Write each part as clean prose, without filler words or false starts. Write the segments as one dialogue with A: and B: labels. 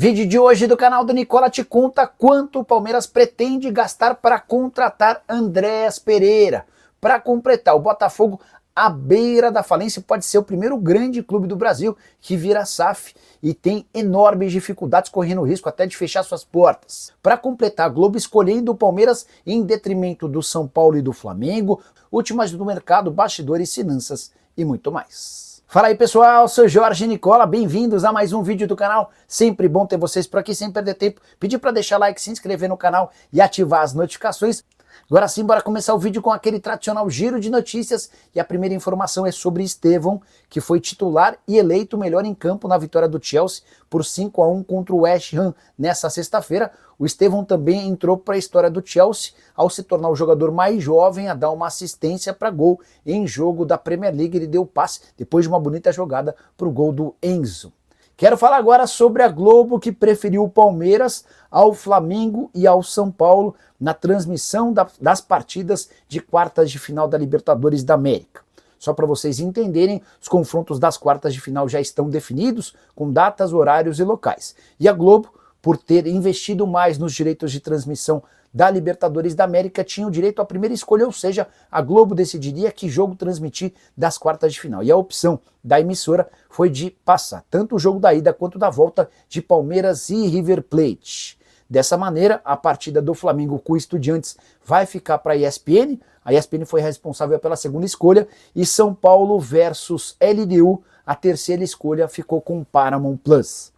A: Vídeo de hoje do canal do Nicola te conta quanto o Palmeiras pretende gastar para contratar Andréas Pereira. Para completar, o Botafogo à beira da falência pode ser o primeiro grande clube do Brasil que vira SAF e tem enormes dificuldades, correndo risco até de fechar suas portas. Para completar, a Globo escolhendo o Palmeiras em detrimento do São Paulo e do Flamengo, últimas do mercado, bastidores, finanças e muito mais. Fala aí pessoal, sou Jorge Nicola, bem-vindos a mais um vídeo do canal. Sempre bom ter vocês por aqui, sem perder tempo. Pedir para deixar like, se inscrever no canal e ativar as notificações. Agora sim, bora começar o vídeo com aquele tradicional giro de notícias. E a primeira informação é sobre Estevão, que foi titular e eleito o melhor em campo na vitória do Chelsea por 5-1 contra o West Ham nessa sexta-feira. O Estevão também entrou para a história do Chelsea ao se tornar o jogador mais jovem a dar uma assistência para gol em jogo da Premier League. Ele deu passe depois de uma bonita jogada para o gol do Enzo. Quero falar agora sobre a Globo, que preferiu o Palmeiras ao Flamengo e ao São Paulo na transmissão das partidas de quartas de final da Libertadores da América. Só para vocês entenderem, os confrontos das quartas de final já estão definidos, com datas, horários e locais. E a Globo, por ter investido mais nos direitos de transmissão da Libertadores da América, tinha o direito à primeira escolha, ou seja, a Globo decidiria que jogo transmitir das quartas de final. E a opção da emissora foi de passar tanto o jogo da ida quanto da volta de Palmeiras e River Plate. Dessa maneira, a partida do Flamengo com o Estudiantes vai ficar para a ESPN. A ESPN foi responsável pela segunda escolha e São Paulo versus LDU, a terceira escolha, ficou com Paramount Plus.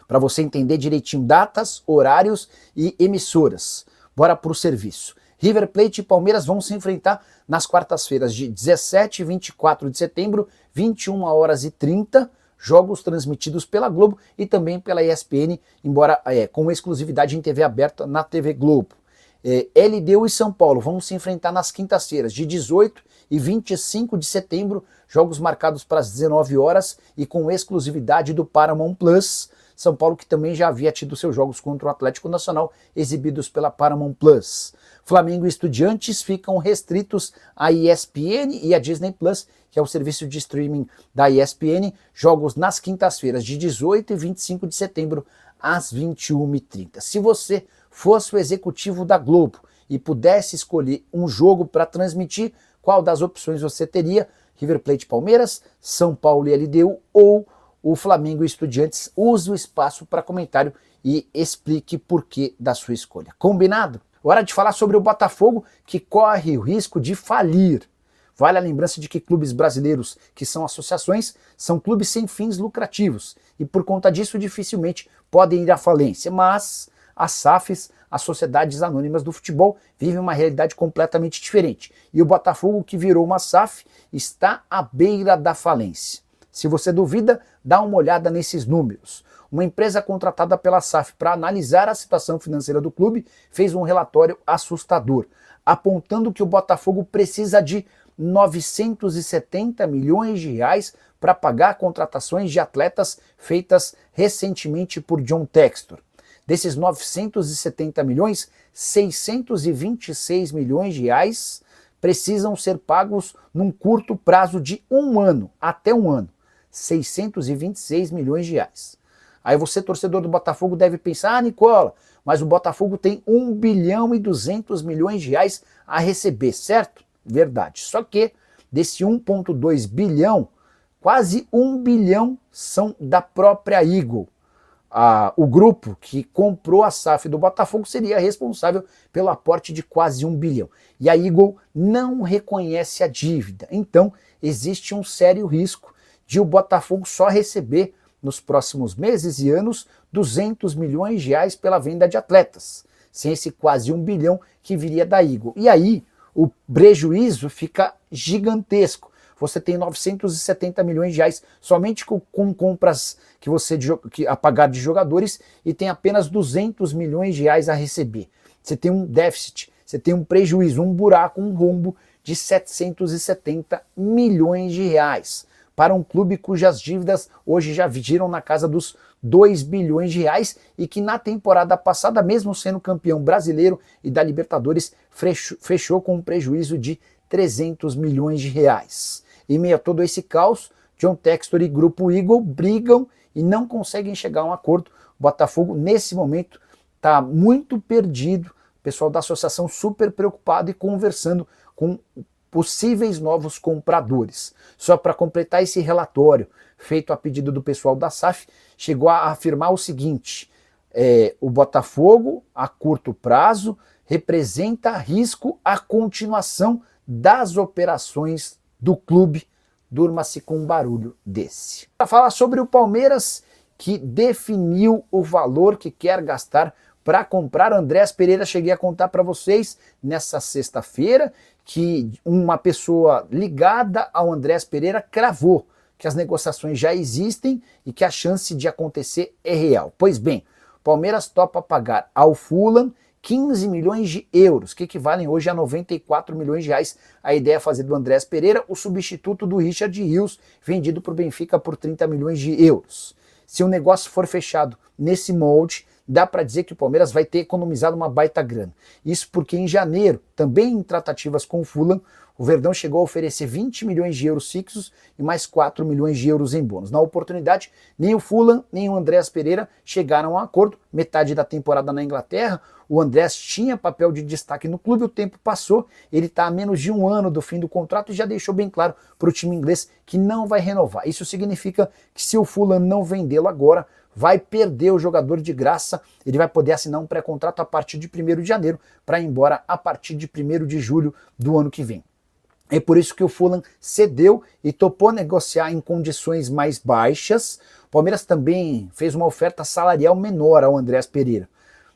A: Para você entender direitinho datas, horários e emissoras. Bora para o serviço. River Plate e Palmeiras vão se enfrentar nas quartas-feiras de 17 e 24 de setembro, 21h30, jogos transmitidos pela Globo e também pela ESPN, embora com exclusividade em TV aberta na TV Globo. LDU e São Paulo vão se enfrentar nas quintas-feiras de 18 e 25 de setembro, jogos marcados para as 19 horas e com exclusividade do Paramount Plus. São Paulo, que também já havia tido seus jogos contra o Atlético Nacional, exibidos pela Paramount Plus. Flamengo e Estudiantes ficam restritos à ESPN e à Disney Plus, que é o serviço de streaming da ESPN, jogos nas quintas-feiras de 18 e 25 de setembro, às 21h30. Se você fosse o executivo da Globo e pudesse escolher um jogo para transmitir, qual das opções você teria? River Plate Palmeiras, São Paulo e LDU ou o Flamengo e Estudiantes? Use o espaço para comentário e explique por que da sua escolha. Combinado? Hora de falar sobre o Botafogo, que corre o risco de falir. Vale a lembrança de que clubes brasileiros, que são associações, são clubes sem fins lucrativos e por conta disso dificilmente podem ir à falência, mas as SAFs, as Sociedades Anônimas do Futebol, vivem uma realidade completamente diferente. E o Botafogo, que virou uma SAF, está à beira da falência. Se você duvida, dá uma olhada nesses números. Uma empresa contratada pela SAF para analisar a situação financeira do clube fez um relatório assustador, apontando que o Botafogo precisa de 970 milhões de reais para pagar contratações de atletas feitas recentemente por John Textor. Desses 970 milhões, 626 milhões de reais precisam ser pagos num curto prazo de um ano, até um ano. 626 milhões de reais. Aí você, torcedor do Botafogo, deve pensar, Nicola, mas o Botafogo tem 1 bilhão e 200 milhões de reais a receber, certo? Verdade. Só que desse 1,2 bilhão, quase 1 bilhão são da própria Eagle. O grupo que comprou a SAF do Botafogo seria responsável pelo aporte de quase 1 bilhão. E a Eagle não reconhece a dívida. Então, existe um sério risco de o Botafogo só receber nos próximos meses e anos 200 milhões de reais pela venda de atletas, sem esse quase 1 bilhão que viria da Eagle. E aí o prejuízo fica gigantesco. Você tem 970 milhões de reais somente com compras a pagar de jogadores e tem apenas 200 milhões de reais a receber. Você tem um déficit, você tem um prejuízo, um buraco, um rombo de 770 milhões de reais. Para um clube cujas dívidas hoje já giram na casa dos 2 bilhões de reais e que na temporada passada, mesmo sendo campeão brasileiro e da Libertadores, fechou com um prejuízo de 300 milhões de reais. Em meio a todo esse caos, John Textor e Grupo Eagle brigam e não conseguem chegar a um acordo O Botafogo, nesse momento, está muito perdido. O pessoal da associação super preocupado e conversando com possíveis novos compradores. Só para completar esse relatório, feito a pedido do pessoal da SAF, chegou a afirmar o seguinte: o Botafogo, a curto prazo, representa risco à continuação das operações do clube. Durma-se com um barulho desse. Para falar sobre o Palmeiras, que definiu o valor que quer gastar para comprar Andréas Pereira, cheguei a contar para vocês nessa sexta-feira que uma pessoa ligada ao Andréas Pereira cravou que as negociações já existem e que a chance de acontecer é real. Pois bem, o Palmeiras topa pagar ao Fulham 15 milhões de euros, que equivalem hoje a 94 milhões de reais. A ideia é fazer do Andréas Pereira o substituto do Richard Rios, vendido para o Benfica por 30 milhões de euros. Se o negócio for fechado nesse molde, dá para dizer que o Palmeiras vai ter economizado uma baita grana. Isso porque em janeiro, também em tratativas com o Fulham, o Verdão chegou a oferecer 20 milhões de euros fixos e mais 4 milhões de euros em bônus. Na oportunidade, nem o Fulham nem o Andréas Pereira chegaram a um acordo. Metade da temporada na Inglaterra, o Andréas tinha papel de destaque no clube, o tempo passou, ele está a menos de um ano do fim do contrato e já deixou bem claro para o time inglês que não vai renovar. Isso significa que se o Fulham não vendê-lo agora, vai perder o jogador de graça, ele vai poder assinar um pré-contrato a partir de 1º de janeiro para ir embora a partir de 1º de julho do ano que vem. É por isso que o Fulham cedeu e topou negociar em condições mais baixas. O Palmeiras também fez uma oferta salarial menor ao Andréas Pereira,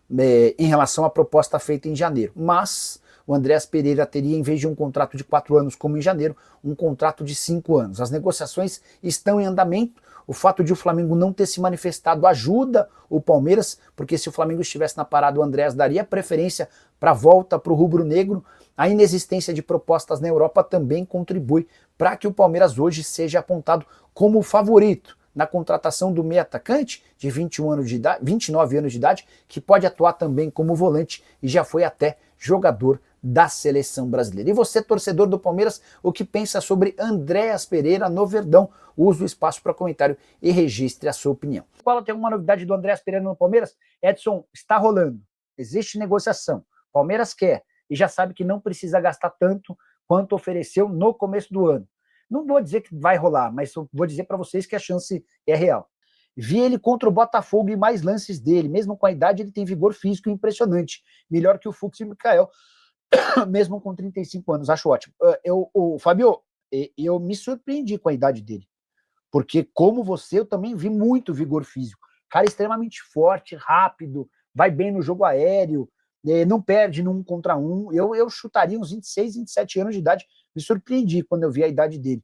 A: em relação à proposta feita em janeiro. Mas o Andréas Pereira teria, em vez de um contrato de 4 anos como em janeiro, um contrato de 5 anos. As negociações estão em andamento. O fato de o Flamengo não ter se manifestado ajuda o Palmeiras, porque se o Flamengo estivesse na parada, o Andréas daria preferência para a volta para o rubro-negro. A inexistência de propostas na Europa também contribui para que o Palmeiras hoje seja apontado como o favorito na contratação do meio atacante de 29 anos de idade, que pode atuar também como volante e já foi até jogador da seleção brasileira. E você, torcedor do Palmeiras, o que pensa sobre Andréas Pereira no Verdão? Use o espaço para comentário e registre a sua opinião. Fala, tem alguma novidade do Andréas Pereira no Palmeiras? Edson, está rolando. Existe negociação. Palmeiras quer e já sabe que não precisa gastar tanto quanto ofereceu no começo do ano. Não vou dizer que vai rolar, mas vou dizer para vocês que a chance é real. Vi ele contra o Botafogo e mais lances dele. Mesmo com a idade, ele tem vigor físico impressionante. Melhor que o Fux e o Mikael, mesmo com 35 anos. Acho ótimo. Fabio, eu me surpreendi com a idade dele. Porque, como você, eu também vi muito vigor físico. Cara extremamente forte, rápido, vai bem no jogo aéreo, não perde no 1 contra 1. Eu chutaria uns 26, 27 anos de idade. Me surpreendi quando eu vi a idade dele.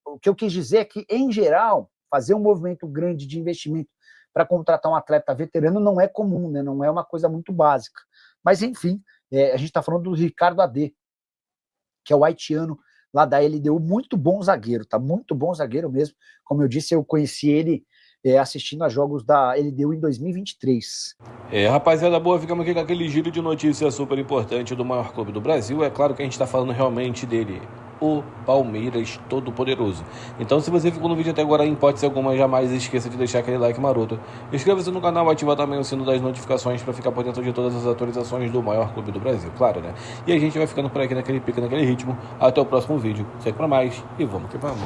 A: O que eu quis dizer é que, em geral, fazer um movimento grande de investimento para contratar um atleta veterano não é comum, né? Não é uma coisa muito básica. Mas, enfim, a gente está falando do Ricardo Adê, que é o haitiano lá da LDU, muito bom zagueiro, tá? Muito bom zagueiro mesmo. Como eu disse, eu conheci ele assistindo a jogos da LDU em 2023.
B: Rapaziada boa, ficamos aqui com aquele giro de notícias super importante do maior clube do Brasil. É claro que a gente está falando realmente dele, o Palmeiras Todo-Poderoso. Então, se você ficou no vídeo até agora, em hipótese alguma, jamais esqueça de deixar aquele like maroto. Inscreva-se no canal, ativa também o sino das notificações para ficar por dentro de todas as atualizações do maior clube do Brasil, claro, né? E a gente vai ficando por aqui naquele pique, naquele ritmo. Até o próximo vídeo. Segue pra mais e vamos que vamos.